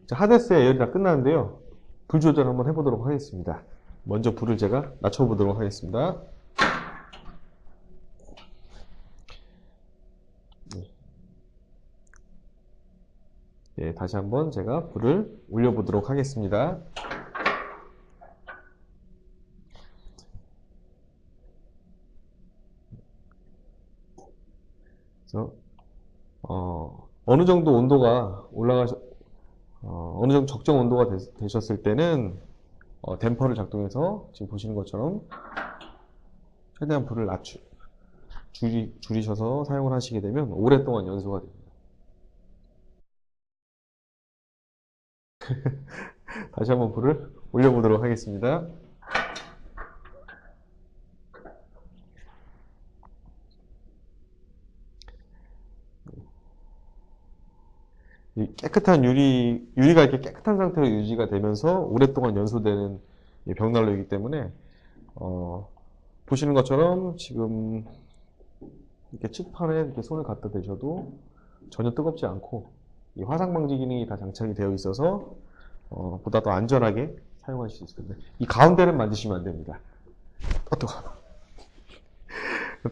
자, 하데스의 예열이 다 끝났는데요. 불 조절 한번 해보도록 하겠습니다. 먼저 불을 제가 낮춰보도록 하겠습니다. 예, 다시 한번 제가 불을 올려보도록 하겠습니다. 그래서 어느 정도 온도가 어느 정도 적정 온도가 되셨을 때는 댐퍼를 작동해서 지금 보시는 것처럼 최대한 불을 줄이셔서 사용을 하시게 되면 오랫동안 연소가 됩니다. 다시 한번 불을 올려보도록 하겠습니다. 이 깨끗한 유리가 이렇게 깨끗한 상태로 유지가 되면서 오랫동안 연소되는 이 벽난로이기 때문에 보시는 것처럼 지금 이렇게 칙판에 이렇게 손을 갖다 대셔도 전혀 뜨겁지 않고 이 화상 방지 기능이 다 장착이 되어 있어서 보다 더 안전하게 사용하실 수 있습니다. 이 가운데는 만지시면 안 됩니다. 뜨거워.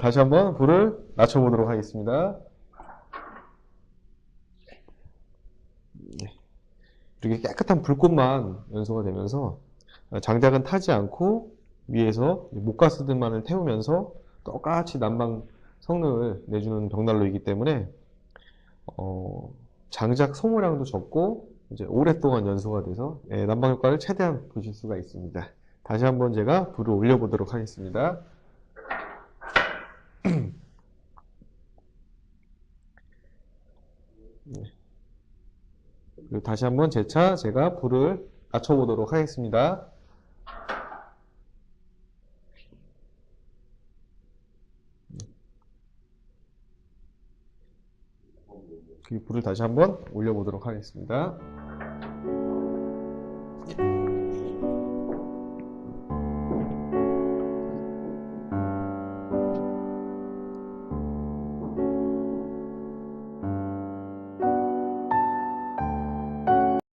다시 한번 불을 낮춰보도록 하겠습니다. 이렇게 깨끗한 불꽃만 연소가 되면서 장작은 타지 않고 위에서 목가스들만을 태우면서 똑같이 난방 성능을 내주는 벽난로이기 때문에 장작 소모량도 적고 이제 오랫동안 연소가 돼서 난방 효과를 최대한 보실 수가 있습니다. 다시 한번 제가 불을 올려보도록 하겠습니다. 그리고 다시 한번 재차 제가 불을 낮춰보도록 하겠습니다. 그리고 불을 다시 한번 올려보도록 하겠습니다.